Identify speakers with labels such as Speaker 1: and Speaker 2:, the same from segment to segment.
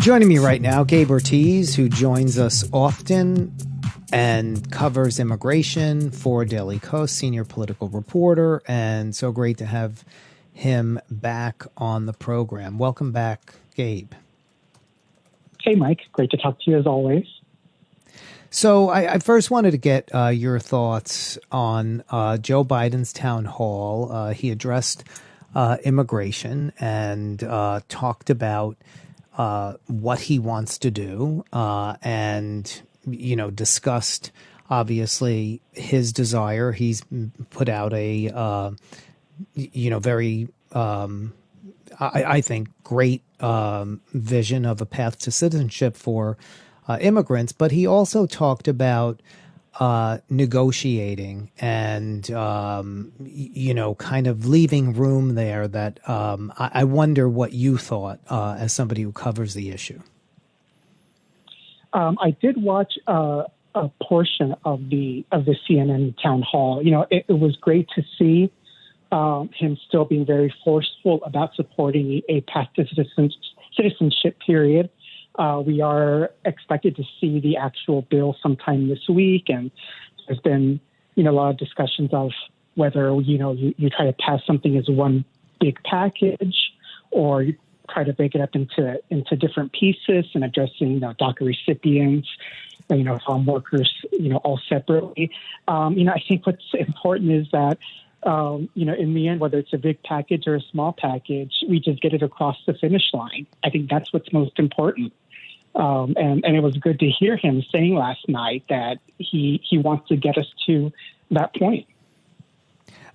Speaker 1: Joining me right now, Gabe Ortiz, who joins us often and covers immigration for Daily Kos, senior political reporter, and so great to have him back on the program. Welcome back, Gabe.
Speaker 2: Hey, Mike. Great to talk to you as always.
Speaker 1: So I first wanted to get your thoughts on Joe Biden's town hall. He addressed immigration and talked about what he wants to do and, discussed, obviously, his desire. He's put out a, very, I think, great vision of a path to citizenship for immigrants. But he also talked about negotiating and, kind of leaving room there that I wonder what you thought as somebody who covers the issue.
Speaker 2: I did watch a portion of the CNN town hall. It was great to see him still being very forceful about supporting a path to citizenship period. We are expected to see the actual bill sometime this week, and there's been, a lot of discussions of whether, you try to pass something as one big package or you try to break it up into different pieces and addressing, DACA recipients, farm workers, all separately. I think what's important is that, in the end, whether it's a big package or a small package, we just get it across the finish line. I think that's what's most important. And it was good to hear him saying last night that he wants to get us to that point.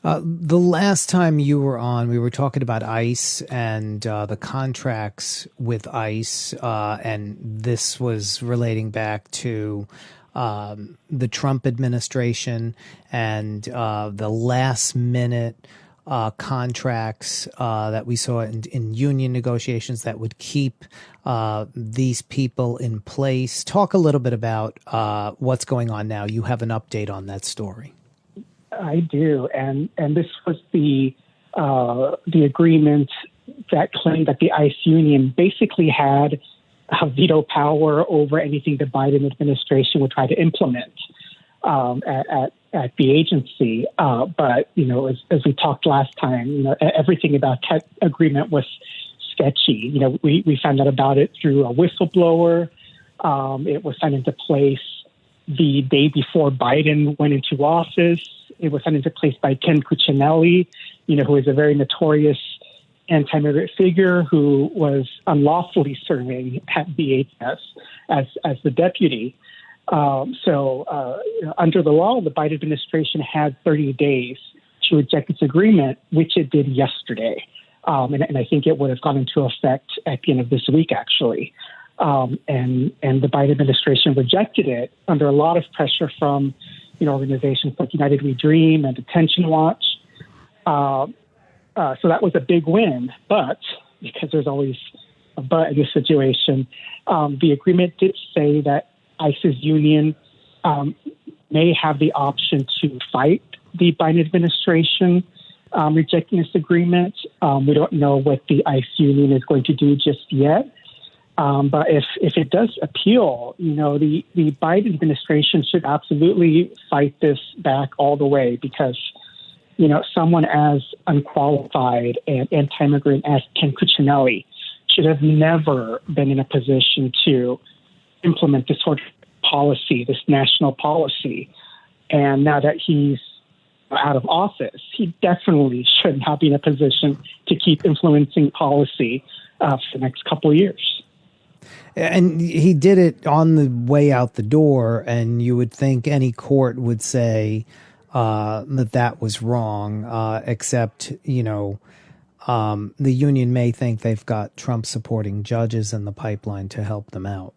Speaker 1: The last time you were on, we were talking about ICE and the contracts with ICE, and this was relating back to the Trump administration and the last-minute contracts that we saw in union negotiations that would keep these people in place. Talk a little bit about what's going on now. You have an update on that story.
Speaker 2: I do, and this was the agreement that claimed that the ICE union basically had veto power over anything the Biden administration would try to implement at the agency. But, as we talked last time, everything about that agreement was sketchy. We found out about it through a whistleblower. It was signed into place the day before Biden went into office. It was signed into place by Ken Cuccinelli, who is a very notorious anti-immigrant figure who was unlawfully serving at DHS as the deputy. So under the law, the Biden administration had 30 days to reject this agreement, which it did yesterday. And I think it would have gone into effect at the end of this week, actually. And the Biden administration rejected it under a lot of pressure from, organizations like United We Dream and Detention Watch. So that was a big win. But because there's always a but in this situation, the agreement did say that ICE's union may have the option to fight the Biden administration rejecting this agreement. We don't know what the ICE union is going to do just yet. But if it does appeal, the Biden administration should absolutely fight this back all the way because, someone as unqualified and anti-immigrant as Ken Cuccinelli should have never been in a position to implement this sort of policy, this national policy. And now that he's out of office, he definitely should not be in a position to keep influencing policy for the next couple of years.
Speaker 1: And he did it on the way out the door, and you would think any court would say that was wrong, except, the union may think they've got Trump-supporting judges in the pipeline to help them out.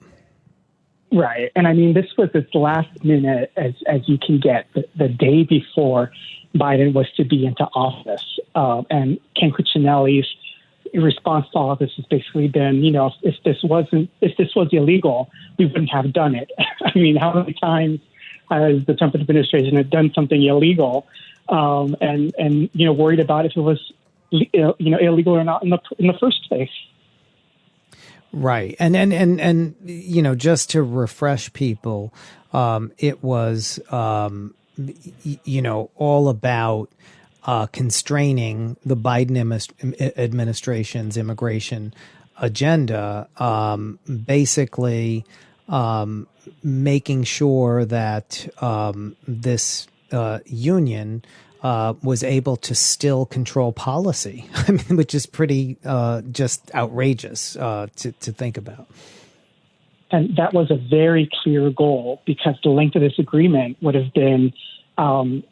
Speaker 2: Right. And I mean, this was as last minute as you can get, the day before Biden was to be into office. And Ken Cuccinelli's response to all of this has basically been, if this was illegal, we wouldn't have done it. I mean, how many times has the Trump administration had done something illegal and worried about if it was illegal or not in the first place?
Speaker 1: Right. And just to refresh people, it was, all about constraining the Biden administration's immigration agenda, basically making sure that this union was able to still control policy. I mean, which is pretty just outrageous to think about.
Speaker 2: And that was a very clear goal, because the length of this agreement would have been, believe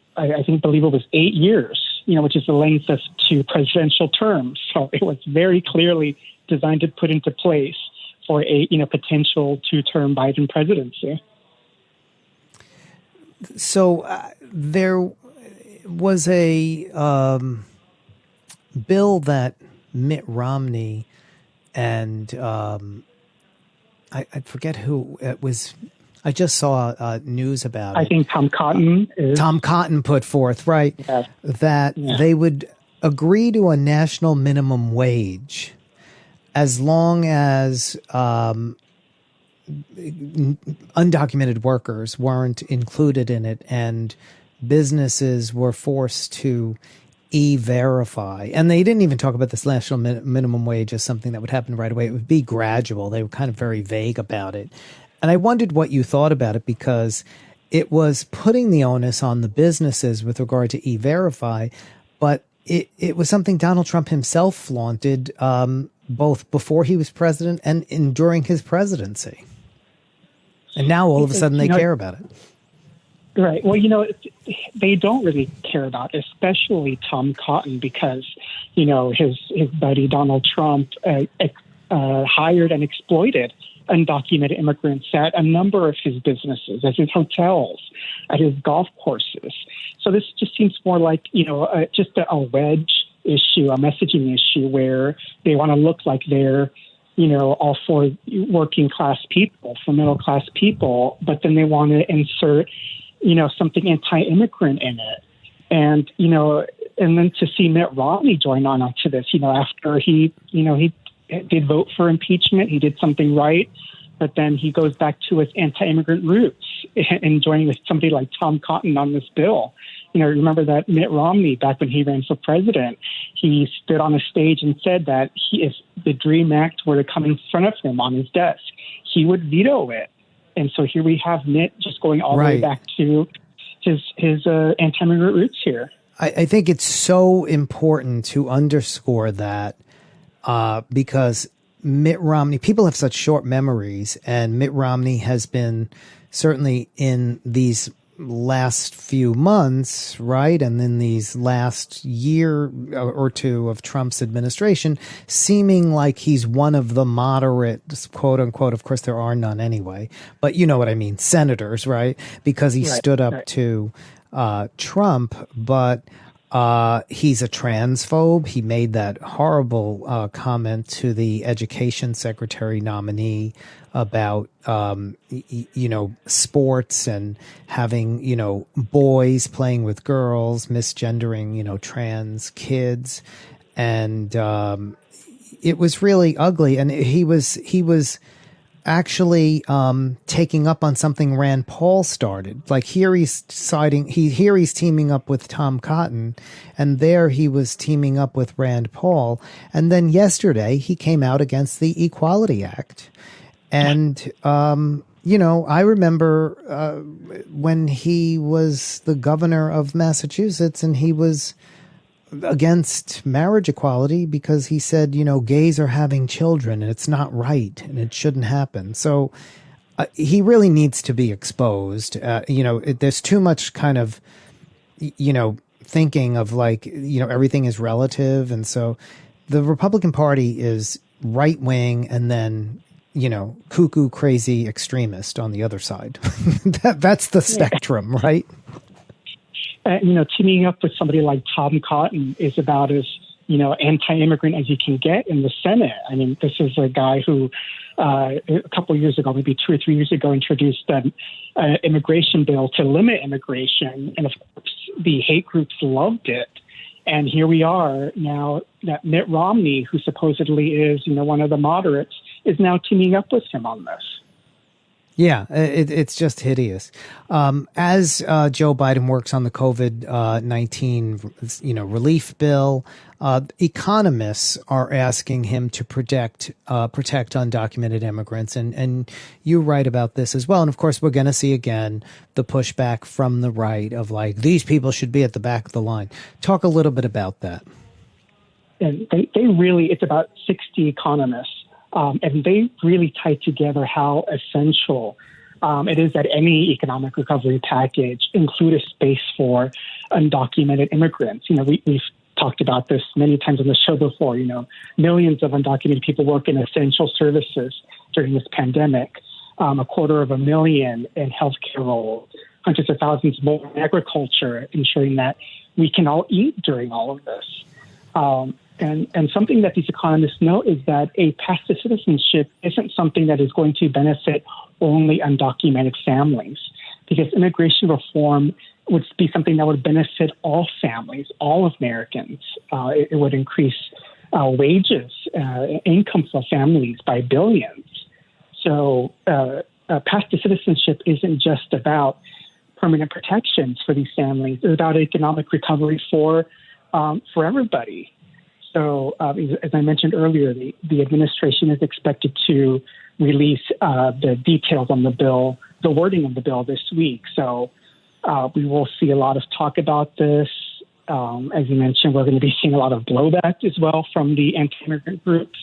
Speaker 2: it was 8 years, which is the length of 2 presidential terms. So it was very clearly designed to put into place for a potential 2-term Biden presidency.
Speaker 1: So there was a bill that Mitt Romney and I forget who it was. I just saw news about it.
Speaker 2: I think Tom Cotton
Speaker 1: put forth, right, that they would agree to a national minimum wage as long as undocumented workers weren't included in it, and businesses were forced to e-verify. And they didn't even talk about this national minimum wage as something that would happen right away. It would be gradual. They were kind of very vague about it. And I wondered what you thought about it, because it was putting the onus on the businesses with regard to e-verify, but it was something Donald Trump himself flaunted both before he was president and during his presidency. And now all of a sudden they care about it.
Speaker 2: Right. Well, they don't really care about, especially Tom Cotton, because, his buddy Donald Trump hired and exploited undocumented immigrants at a number of his businesses, at his hotels, at his golf courses. So this just seems more like, just a wedge issue, a messaging issue, where they want to look like they're, all for working class people, for middle class people, but then they want to insert something anti-immigrant in it. And, and then to see Mitt Romney join on to this, after he did vote for impeachment, he did something right, but then he goes back to his anti-immigrant roots and joining with somebody like Tom Cotton on this bill. Remember that Mitt Romney, back when he ran for president, he stood on a stage and said that if the DREAM Act were to come in front of him on his desk, he would veto it. And so here we have Mitt just going all the way back to his anti-immigrant roots here.
Speaker 1: I think it's so important to underscore that because Mitt Romney, people have such short memories, and Mitt Romney has been certainly in these last few months, right, and then these last year or two of Trump's administration, seeming like he's one of the moderate, quote unquote, of course there are none anyway, but you know what I mean, senators, right, because he stood up to Trump, but he's a transphobe. He made that horrible comment to the education secretary nominee about, sports and having, boys playing with girls, misgendering, trans kids. And it was really ugly. And he was actually taking up on something Rand Paul started. Like here he's teaming up with Tom Cotton, and there he was teaming up with Rand Paul. And then yesterday he came out against the Equality Act. And, I remember when he was the governor of Massachusetts, and he was against marriage equality because he said, gays are having children and it's not right and it shouldn't happen. So he really needs to be exposed. There's too much kind of, thinking of like, everything is relative. And so the Republican Party is right wing and then, cuckoo crazy extremist on the other side. That's the spectrum, right?
Speaker 2: Teaming up with somebody like Tom Cotton is about as, anti-immigrant as you can get in the Senate. I mean, this is a guy who a couple of years ago, maybe 2 or 3 years ago, introduced an immigration bill to limit immigration. And of course, the hate groups loved it. And here we are now that Mitt Romney, who supposedly is, one of the moderates, is now teaming up with him on this.
Speaker 1: Yeah, it's just hideous. As Joe Biden works on the COVID-19, relief bill, economists are asking him to protect undocumented immigrants, and you write about this as well. And of course, we're going to see again the pushback from the right of like, these people should be at the back of the line. Talk a little bit about that.
Speaker 2: And they really, it's about 60 economists. And they really tie together how essential it is that any economic recovery package include a space for undocumented immigrants. We've talked about this many times on the show before. Millions of undocumented people work in essential services during this pandemic, 250,000 in healthcare roles, hundreds of thousands more in agriculture, ensuring that we can all eat during all of this. And something that these economists know is that a path to citizenship isn't something that is going to benefit only undocumented families, because immigration reform would be something that would benefit all families, all Americans. It would increase wages, income for families by billions. So a path to citizenship isn't just about permanent protections for these families. It's about economic recovery for everybody. So, as I mentioned earlier, the administration is expected to release the details on the bill, the wording of the bill this week. So we will see a lot of talk about this. As you mentioned, we're going to be seeing a lot of blowback as well from the anti-immigrant groups.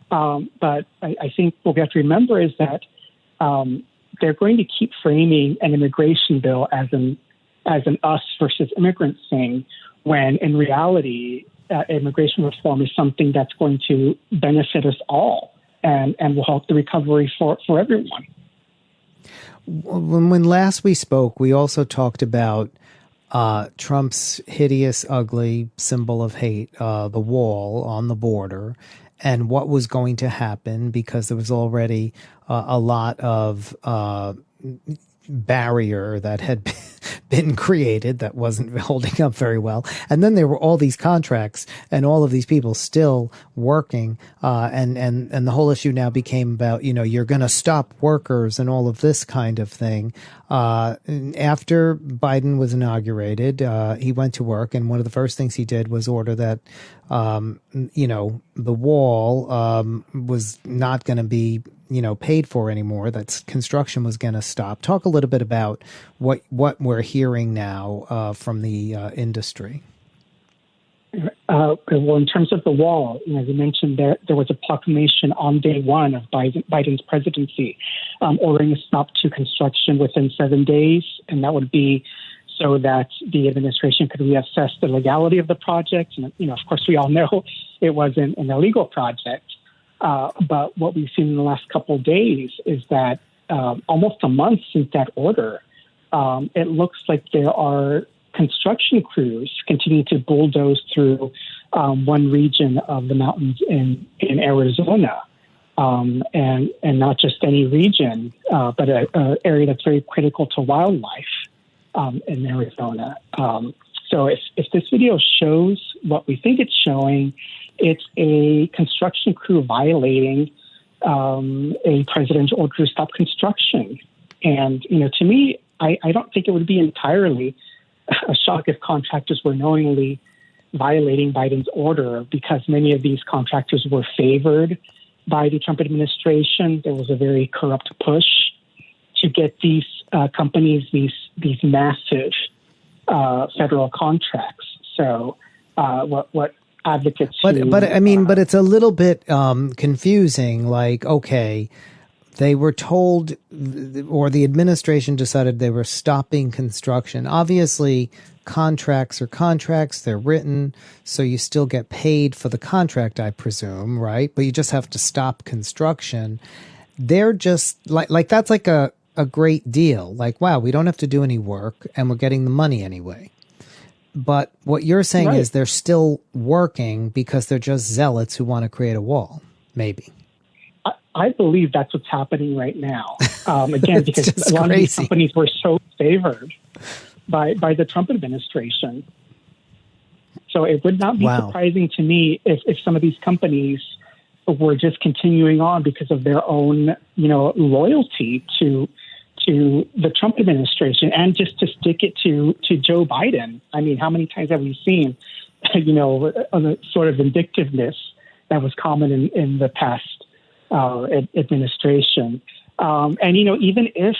Speaker 2: But I think what we have to remember is that they're going to keep framing an immigration bill as an us versus immigrants thing, when in reality, immigration reform is something that's going to benefit us all and will help the recovery for everyone.
Speaker 1: When last we spoke, we also talked about Trump's hideous, ugly symbol of hate, the wall on the border, and what was going to happen because there was already a lot of barrier that had been created that wasn't holding up very well. And then there were all these contracts and all of these people still working. And the whole issue now became about, you're going to stop workers and all of this kind of thing. After Biden was inaugurated, he went to work. And one of the first things he did was order that, the wall was not going to be paid for anymore, that construction was going to stop. Talk a little bit about what we're hearing now from the industry.
Speaker 2: Well, in terms of the wall, as you mentioned, there was a proclamation on day one of Biden's presidency ordering a stop to construction within 7 days, and that would be so that the administration could reassess the legality of the project. And, of course, we all know it wasn't an illegal project. But what we've seen in the last couple of days is that almost a month since that order, it looks like there are construction crews continuing to bulldoze through one region of the mountains in Arizona, and not just any region, but an area that's very critical to wildlife in Arizona. So if this video shows what we think it's showing, it's a construction crew violating a presidential order to stop construction. And, to me, I don't think it would be entirely a shock if contractors were knowingly violating Biden's order, because many of these contractors were favored by the Trump administration. There was a very corrupt push to get these companies these massive federal contracts. So what advocates.
Speaker 1: But it's a little bit confusing. Like, okay, they were told, or the administration decided they were stopping construction. Obviously, contracts are contracts; they're written, so you still get paid for the contract, I presume, right? But you just have to stop construction. They're just like that's like a great deal. Like, wow, we don't have to do any work, and we're getting the money anyway. But what you're saying
Speaker 2: right.
Speaker 1: is they're still working because they're just zealots who want to create a wall, maybe.
Speaker 2: I believe that's what's happening right now. Again, because a lot of these companies were so favored by the Trump administration. So it would not be surprising to me if some of these companies were just continuing on because of their own, loyalty to the Trump administration, and just to stick it to Joe Biden. I mean, how many times have we seen, a sort of vindictiveness that was common in the past administration? And even if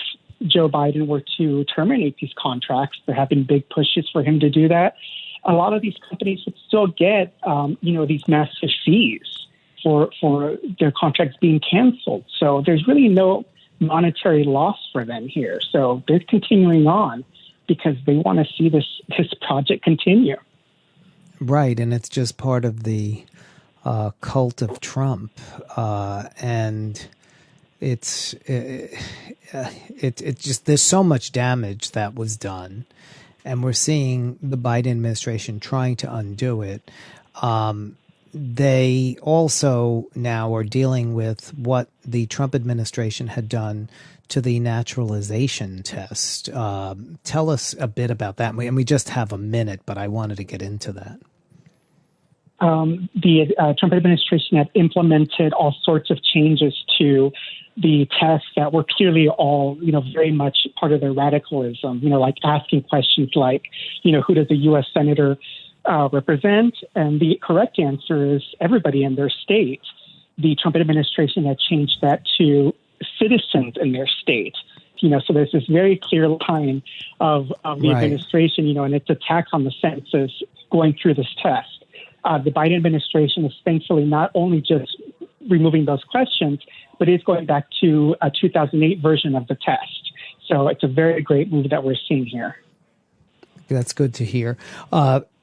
Speaker 2: Joe Biden were to terminate these contracts, there have been big pushes for him to do that. A lot of these companies would still get, these massive fees for their contracts being canceled. So there's really no monetary loss for them here. So they're continuing on because they want to see this project continue.
Speaker 1: Right, and it's just part of the cult of Trump, and it's just, there's so much damage that was done, and we're seeing the Biden administration trying to undo it. They also now are dealing with what the Trump administration had done to the naturalization test. Tell us a bit about that. And we just have a minute, but I wanted to get into that.
Speaker 2: The Trump administration had implemented all sorts of changes to the tests that were clearly all, very much part of their radicalism, like asking questions like, who does a U.S. senator represent? And the correct answer is everybody in their state. The Trump administration had changed that to citizens in their state. So there's this very clear line of the administration, and its attack on the census going through this test. The Biden administration is thankfully not only just removing those questions, but is going back to a 2008 version of the test. So it's a very great move that we're seeing here.
Speaker 1: That's good to hear.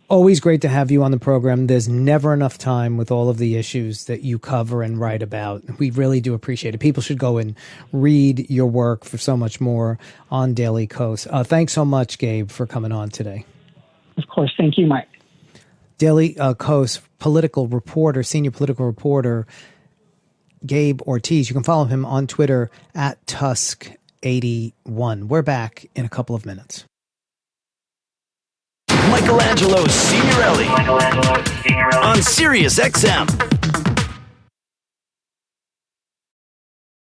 Speaker 1: Always great to have you on the program. There's never enough time with all of the issues that you cover and write about. We really do appreciate it. People should go and read your work for so much more on Daily Kos. Thanks so much, Gabe, for coming on today.
Speaker 2: Of course. Thank you, Mike.
Speaker 1: Daily Kos political reporter, senior political reporter, Gabe Ortiz. You can follow him on Twitter at Tusk81. We're back in a couple of minutes.
Speaker 3: Michelangelo Signorile on SiriusXM.